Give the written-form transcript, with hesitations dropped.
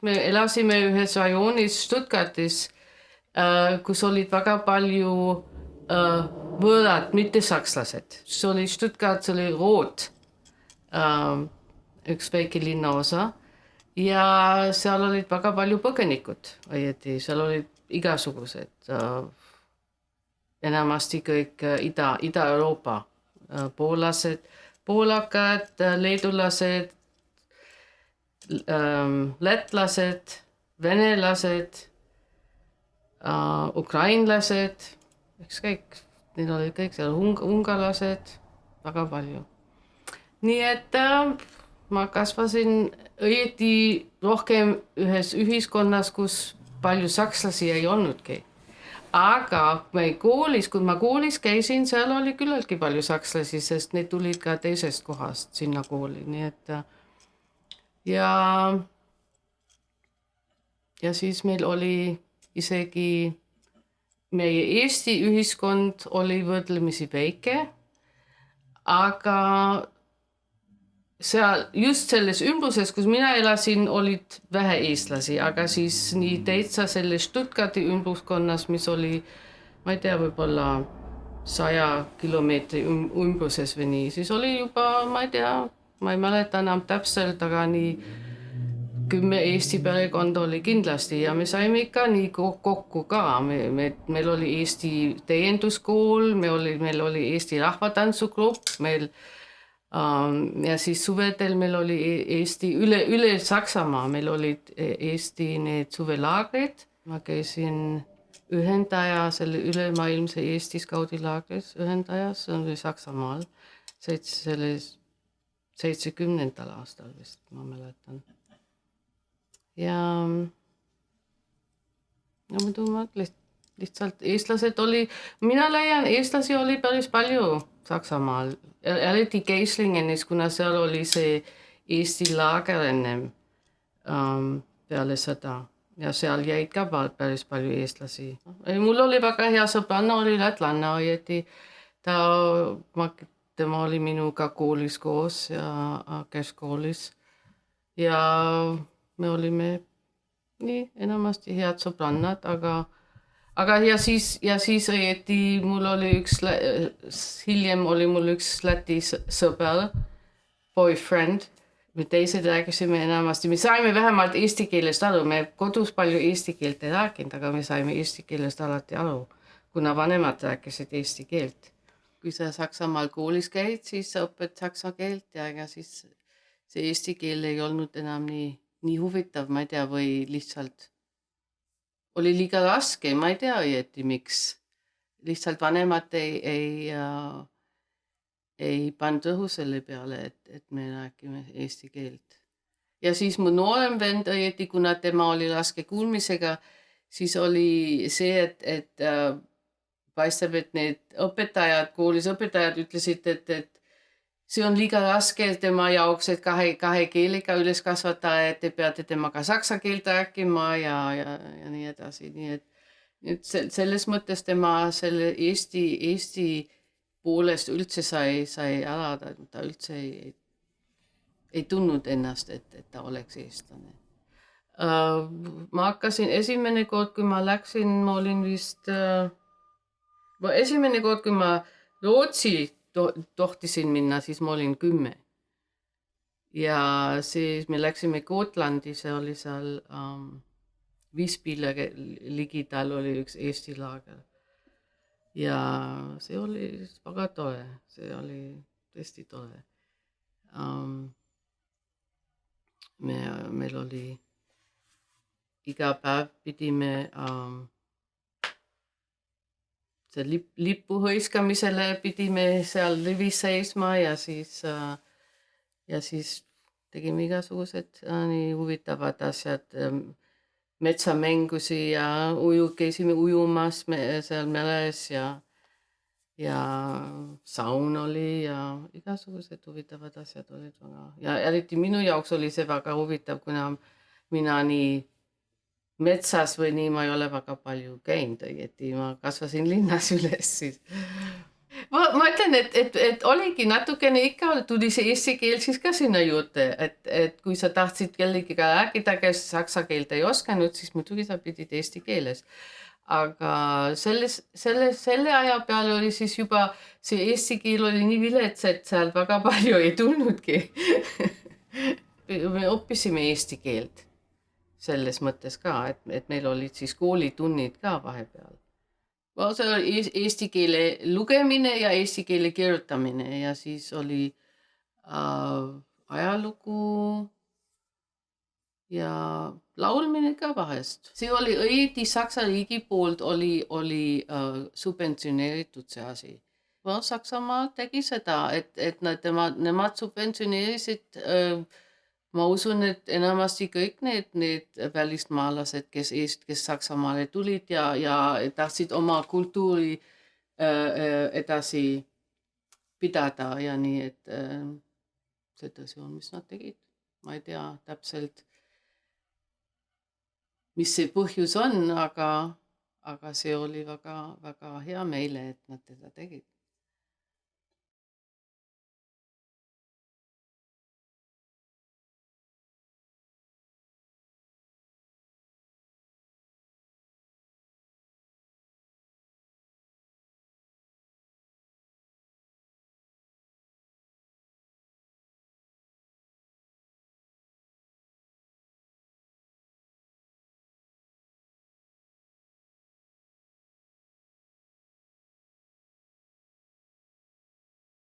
me elasime ühes rajoonis Stuttgartis, kus olid väga palju võõrad, mitte sakslased. See oli Stuttgart, see oli Rood, üks väike linnaosa ja seal olid väga palju põgenikud, õieti seal olid igasugused, enamasti kõik Ida-Euroopa, poolased, poolakad, leedulased, lätlased, venelased, ukrainlased, ükskõik, neil olid kõik seal ungalased, väga palju. Nii et ma kasvasin õieti rohkem ühes ühiskonnas, kus palju sakslasi ei olnudki. Aga koolis, kui ma koolis käisin, seal oli küllaltki palju sakslasi, sest need tulid ka teisest kohast sinna kooli, nii et ja siis meil oli isegi meie Eesti ühiskond oli võrdlemisi väike, aga seal just selles ümbruses, kus mina elasin, olid vähe eestlasi, aga siis nii täitsa selles Stuttgarti ümbruskonnas, mis oli, ma ei tea, võib-olla 100 kilomeetri ümbruses või nii, siis oli juba, ma ei tea, ma ei mäleta enam täpselt, aga nii 10 Eesti perekonda oli kindlasti ja me saime ikka nii kokku ka. Meil oli Eesti täienduskool, meil oli Eesti rahvatantsugrupp, ja siis suvedel meil oli Eesti, üle Saksamaa, meil olid Eesti need suvelaagrid. Ma käisin Ühendaja, selle ülemaailmse Eesti skaudilaagris Ühendajas, see oli Saksamaal, selles 70. aastal vist, ma mäletan. Ja muidu lihtsalt eestlased oli, mina leian, eestlasi oli päris palju Saksamaal, eriti Geislingenis, kuna seal oli see Eesti laager ennem peale sõda ja seal jäid ka päris palju eestlasi. Mul oli väga hea sõbranna, oli lätlanna, õieti tema oli minuga koolis koos ja keskkoolis ja me olime nii enamasti head sõbrannad, aga ja siis õieti mul oli hiljem oli mul üks Läti sõber, boyfriend, me teised rääkisime enamasti, me saime vähemalt eesti keelest aru, me kodus palju eesti keelt ei rääkinud, aga me saime eesti keelest alati aru, kuna vanemad rääkisid eesti keelt. Kui sa Saksamaal koolis käid, siis sa õpid saksa keelt ja siis see eesti keel ei olnud enam nii huvitav, ma ei tea, või lihtsalt oli liiga raske, ma ei tea õieti miks. Lihtsalt vanemad ei pannud rõhu selle peale, et me räägime eesti keelt. Ja siis mu noorem vend õieti, kuna tema oli raske kuulmisega, siis oli see, et paistab, et need õpetajad, koolis õpetajad ütlesid, et see on liiga raske tema jaoks, et kahe keelega üles kasvatada, et te peate temaga saksa keelt rääkima ja nii edasi. Nii et selles mõttes tema selle Eesti poolest üldse sai alada, ta üldse ei tundnud ennast, et ta oleks eestlane. Ma hakkasin esimene kord, kui ma läksin, ma olin vist esimene kord, kui ma Rootsi tohtisin minna, siis ma olin 10. Ja siis me läksime Gotlandi, see oli seal Visbyle ligidal oli üks Eesti laager. Ja see oli väga tore, see oli tõesti tore. Meil oli iga päev pidime see lippu hõiskamisele pidime seal rivis seisma ja siis tegime igasugused nii huvitavad asjad, metsamängusi ja käisime ujumas seal meres ja saun oli ja igasugused huvitavad asjad olid väga. Ja eriti minu jaoks oli see väga huvitav, kuna mina nii metsas või nii ma ei ole väga palju käinud õieti, ma kasvasin linnas üles siis. Ma ütlen, et oligi natukene ikka tuli see eesti keel siis ka sinna juurde, et kui sa tahtsid kellegiga rääkida, kes saksa keelt ei osanud, siis muidugi sa pidid eesti keeles. Aga selle aja peale oli siis juba see eesti keel oli nii vilets, et seal väga palju ei tulnudki. Me õppisime eesti keelt selles mõttes ka, et meil olid siis koolitunnid ka vahepeal. See oli eesti keele lugemine ja eesti keele kirjutamine ja siis oli ajalugu ja laulmine ka vahest. See oli õieti Saksa riigi poolt oli subventsioneeritud see asi. Saksamaal tegi seda, et nemad subventsioneerisid ma usun, et enamasti kõik need välismaalased, kes Saksamaale tulid ja tahtsid oma kultuuri edasi pidada ja nii, et see on, mis nad tegid. Ma ei tea täpselt, mis see põhjus on, aga see oli väga, väga hea meile, et nad teda tegid.